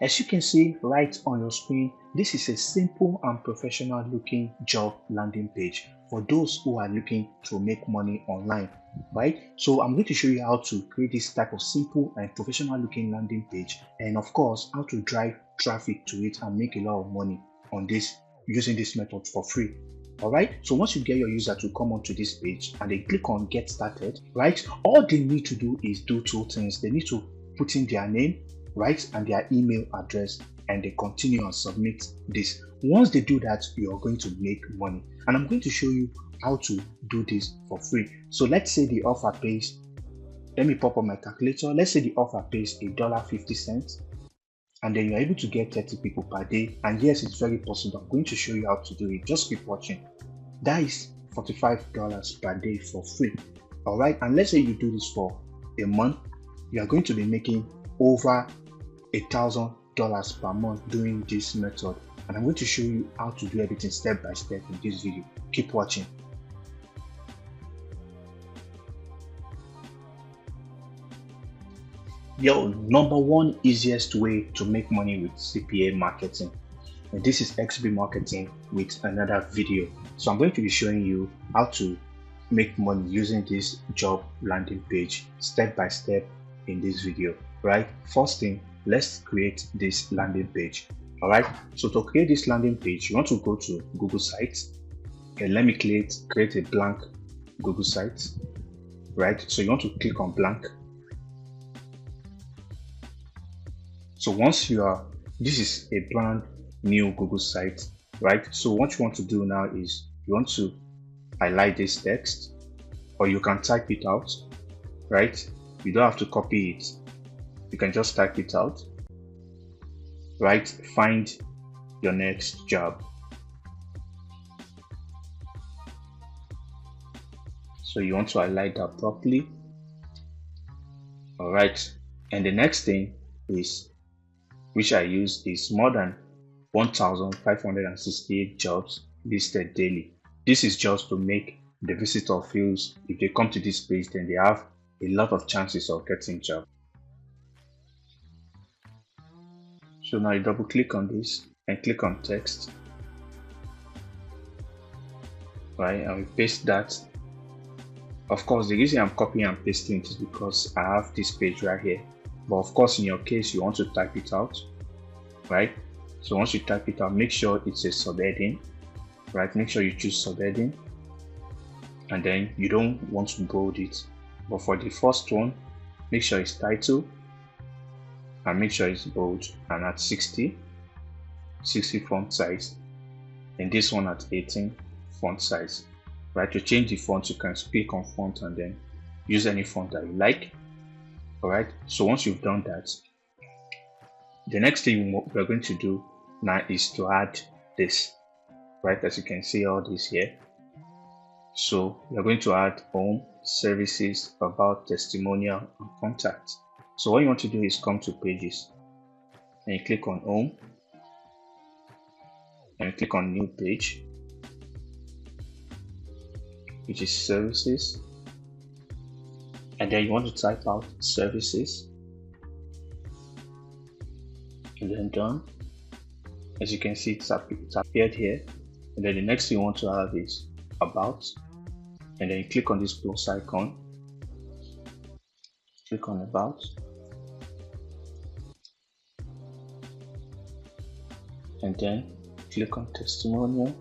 As you can see right on your screen, this is a simple and professional looking job landing page for those who are looking to make money online, right? So I'm going to show you how to create this type of simple and professional looking landing page, and of course how to drive traffic to it and make a lot of money on this using this method for free. All right, so once you get your user to come onto this page and they click on get started, right, all they need to do is do two things. They need to put in their name, right, and their email address, and they continue and submit this. Once they do that, you are going to make money, and I'm going to show you how to do this for free. So let's say the offer pays, let me pop up my calculator. Let's say the offer pays $1.50, and then you're able to get 30 people per day. And yes, it's very possible. I'm going to show you how to do it. Just keep watching. That is $45 per day for free. All right, and let's say you do this for a month, you are going to be making over $1,000 per month doing this method. And I'm going to show you how to do everything step by step in this video. Keep watching. Your number one easiest way to make money with CPA marketing, and this is XB marketing with another video. So I'm going to be showing you how to make money using this job landing page step by step in this video, right? First thing, let's create this landing page. All right, so to create this landing page, you want to go to Google Sites, and let me create a blank Google site, right? So you want to click on blank. So once this is a brand new Google site, right? So what you want to do now is you want to highlight this text, or you can type it out, right? You don't have to copy it. You can just type it out, right? Find your next job. So you want to highlight that properly. All right. And the next thing is, which I use, is more than 1,568 jobs listed daily. This is just to make the visitor feels if they come to this page, then they have a lot of chances of getting job. So now you double click on this and click on text, right? And we paste that. Of course, the reason I'm copying and pasting it is because I have this page right here. But of course, in your case, you want to type it out, right? So once you type it out, make sure it's a subheading, right? Make sure you choose subheading, and then you don't want to bold it. But for the first one, make sure it's title, and make sure it's bold and at 60 font size, and this one at 18 font size, right? To change the font, you can click on font and then use any font that you like. All right, so once you've done that, the next thing we're going to do now is to add this, right? As you can see all this here. So we're going to add home, services, about, testimonial, and contact. So what you want to do is come to pages, and you click on home, and you click on new page, which is services. And then you want to type out services, and then done. As you can see, it's appeared here. And then the next thing you want to have is about, and then you click on this plus icon, click on about, and then click on testimonial,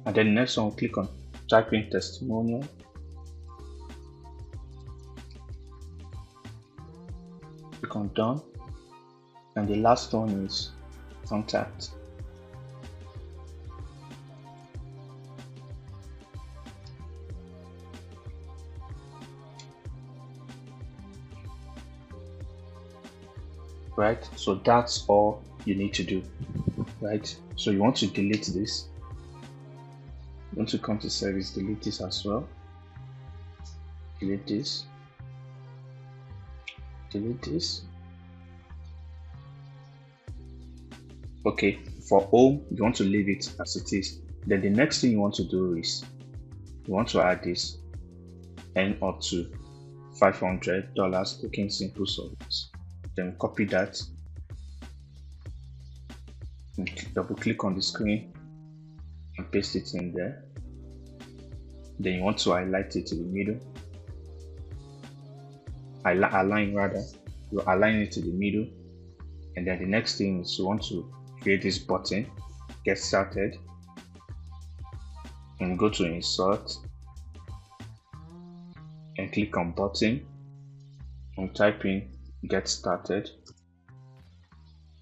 and then the next one, click on type in testimonial, click on done, and the last one is contact. Right, so that's all you need to do, right? So you want to delete this, you want to come to service, delete this as well, delete this, delete this. Okay, for home, you want to leave it as it is. Then the next thing you want to do is you want to add this and up to $500 taking simple service. Then copy that double click on the screen and paste it in there. Then you want to highlight it to the middle, align rather, you align it to the middle. And then the next thing is you want to create this button, get started, and go to insert and click on button and type in get started.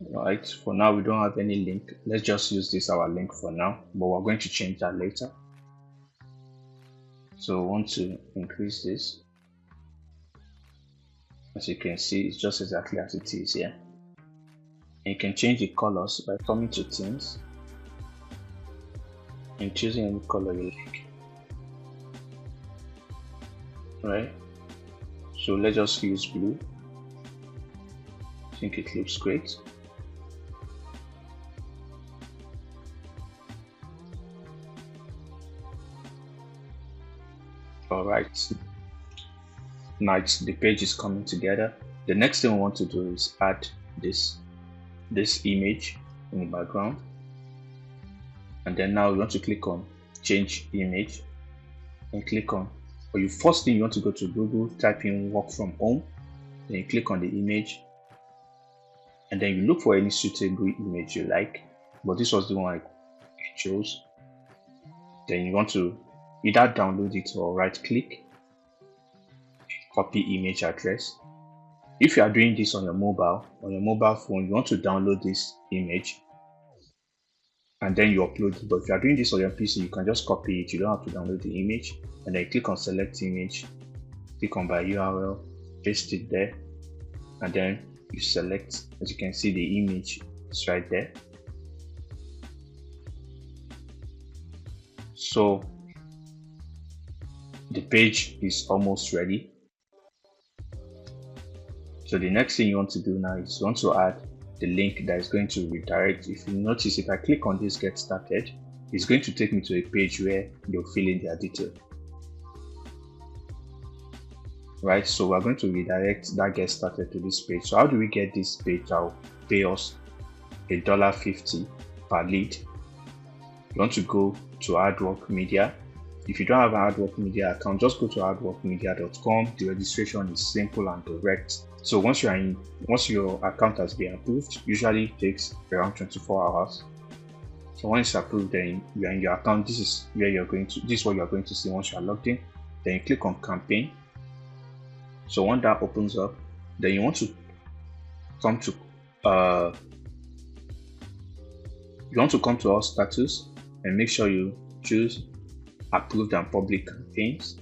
Right, for now we don't have any link. Let's just use this our link for now, but we're going to change that later. So we want to increase this. As you can see, it's just exactly as it is here. And you can change the colors by coming to themes and choosing any color you like. Right, so let's just use blue. I think it looks great. All right, now the page is coming together. The next thing we want to do is add this image in the background, and then now we want to click on change image and click on, or you first thing you want to go to Google, type in work from home, then you click on the image, and then you look for any suitable image you like, but this was the one I chose. Then you want to either download it or right click, copy image address. If you are doing this on your mobile phone, you want to download this image and then you upload it. But if you are doing this on your PC, you can just copy it. You don't have to download the image, and then click on select image, click on by URL, paste it there, and then you select. As you can see, the image is right there. So the page is almost ready. So the next thing you want to do now is you want to add the link that is going to redirect. If you notice, if I click on this get started, it's going to take me to a page where they'll fill in their detail. Right, so we're going to redirect that get started to this page. So how do we get this page that will pay us $1.50 per lead? You want to go to Hardwork Media. If you don't have a Hardwork Media account, just go to hardworkmedia.com. The registration is simple and direct. So once your account has been approved, usually it takes around 24 hours. So once it's approved, then you are in your account. This is what you're going to see once you are logged in. Then you click on campaign. So when that opens up, then you want to come to all status and make sure you choose approved and public campaigns,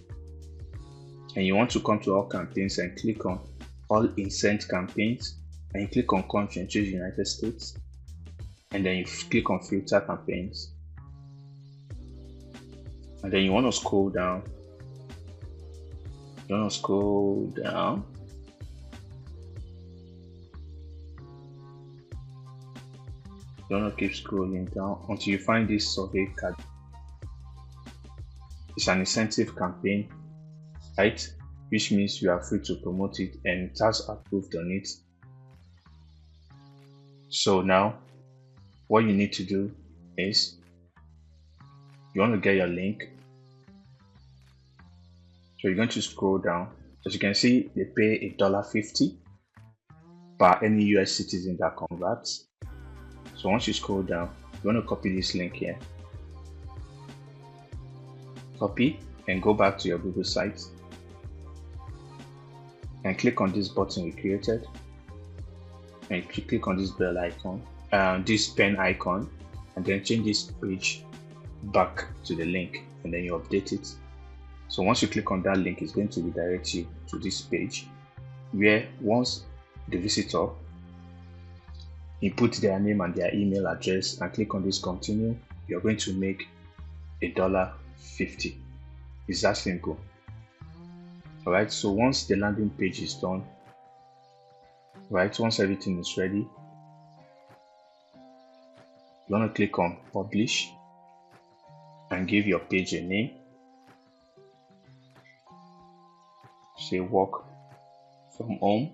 and you want to come to all campaigns and click on all insent campaigns, and you click on country and choose United States, and then you click on filter campaigns, and then you want to scroll down. You want to keep scrolling down until you find this survey card. It's an incentive campaign, right? Which means you are free to promote it and it has approved on it. So now what you need to do is you want to get your link. So you're going to scroll down. As you can see, they pay $1.50 per any US citizen that converts. So once you scroll down, you want to copy this link here. Copy and go back to your Google site and click on this button we created, and click on this bell icon, this pen icon, and then change this page back to the link, and then you update it. So once you click on that link, it's going to redirect you to this page where once the visitor input their name and their email address and click on this continue, you're going to make $1.50. It's that simple. Alright, so once the landing page is done, right, once everything is ready, you want to click on publish and give your page a name. Say work from home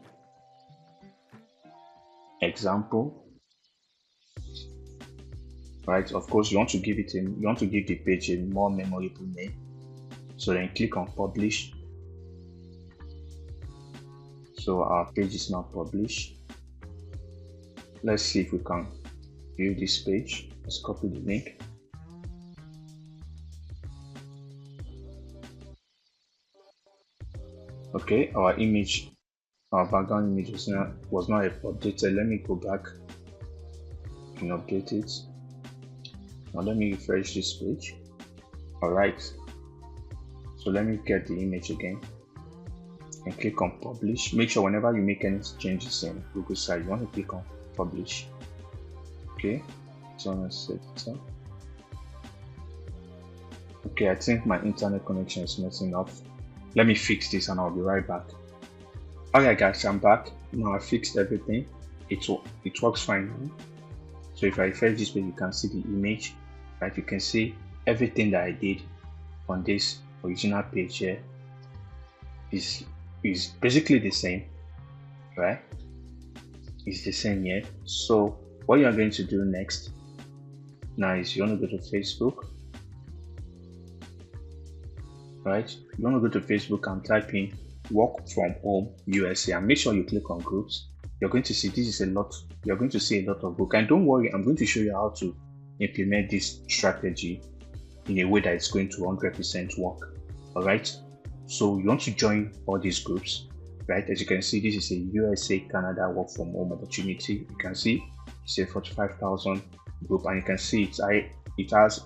example, right? Of course, you want to give the page a more memorable name. So then click on publish. So our page is now published. Let's see if we can view this page. Let's copy the link. Okay, our background image was not updated. Let me go back and update it. Now let me refresh this page. All right, so let me get the image again and click on publish. Make sure whenever you make any changes in Google site, you want to click on publish. Okay, so I'm gonna set it up. Okay, I think my internet connection is messing up. Let me fix this and I'll be right back. Alright guys, I'm back. Now I fixed everything. It works fine now. So if I refresh this page, you can see the image, right? You can see everything that I did on this original page here is basically the same, right? It's the same here. So what you are going to do next now is you want to go to Facebook, right? You want to go to Facebook and type in work from home USA and make sure you click on groups. You're going to see you're going to see a lot of book, and don't worry, I'm going to show you how to implement this strategy in a way that it's going to 100% work. All right, so you want to join all these groups, right? As you can see, this is a USA Canada work from home opportunity. You can see it's a 45,000 group, and you can see it has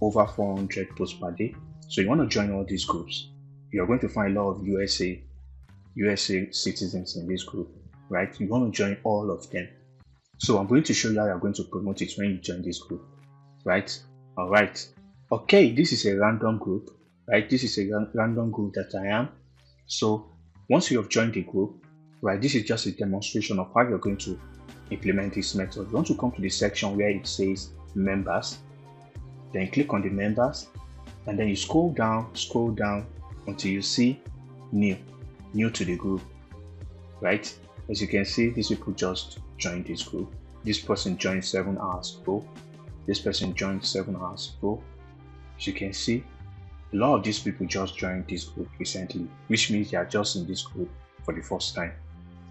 over 400 posts per day. So you want to join all these groups. You're going to find a lot of USA citizens in this group, right? You want to join all of them. So I'm going to show you how you're going to promote it when you join this group, right? All right. Okay, this is a random group, right? This is a random group that I am. So once you have joined the group, right, this is just a demonstration of how you're going to implement this method. You want to come to the section where it says members, then click on the members, and then you scroll down until you see new to the group, right? As you can see, these people just joined this group. This person joined 7 hours ago. This person joined 7 hours ago. As you can see, a lot of these people just joined this group recently, which means they are just in this group for the first time.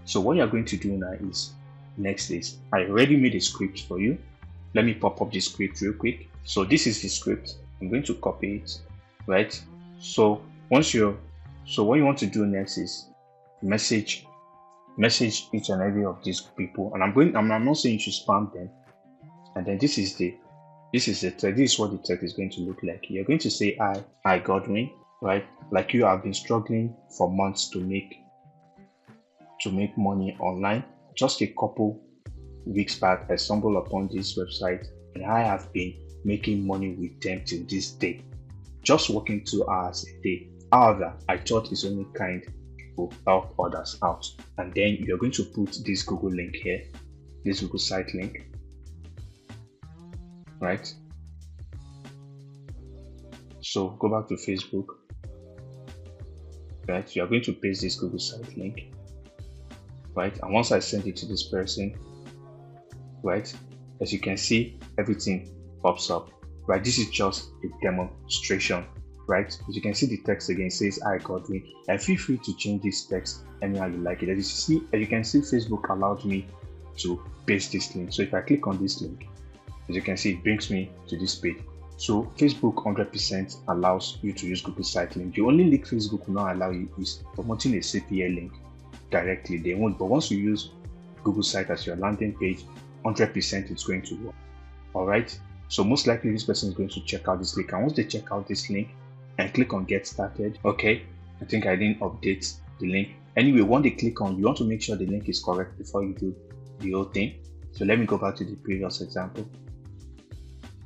So what you're going to do now is, next is, I already made a script for you. Let me pop up the script real quick. So this is the script. I'm going to copy it, right? So what you want to do next is message each and every of these people, and I'm not saying you should spam them. And then this is the text. This is what the text is going to look like. You're going to say, I Godwin, right? Like you have been struggling for months to make money online. Just a couple weeks back, I stumbled upon this website and I have been making money with them till this day, just working 2 hours a day. However, I thought it's only kind to help others out. And then you're going to put this Google link here, this Google site link, right? So go back to Facebook, right? You're going to paste this Google site link, right? And once I send it to this person, right, as you can see, everything pops up, right? This is just a demonstration, right? As you can see, the text again says I Godwin, and feel free to change this text anyhow you like it. As you can see, Facebook allowed me to paste this link. So if I click on this link, as you can see, it brings me to this page. So Facebook 100% allows you to use Google site link. The only link Facebook will not allow you is promoting a CPA link directly. They won't, but once you use Google site as your landing page, 100% it's going to work. All right, so most likely this person is going to check out this link, and once they check out this link and click on get started, okay, I think I didn't update the link. Anyway, when they click on, you want to make sure the link is correct before you do the whole thing. So let me go back to the previous example.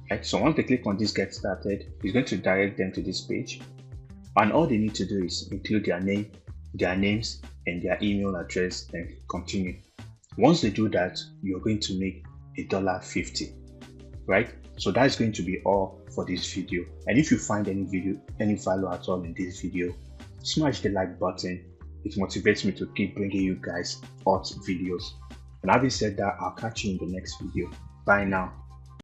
Right, so once they click on this get started, it's going to direct them to this page, and all they need to do is include their names and their email address and continue. Once they do that, you're going to make $1.50, right? So that's going to be all for this video. And if you find any value at all in this video, smash the like button. It motivates me to keep bringing you guys hot videos. And having said that, I'll catch you in the next video. Bye now.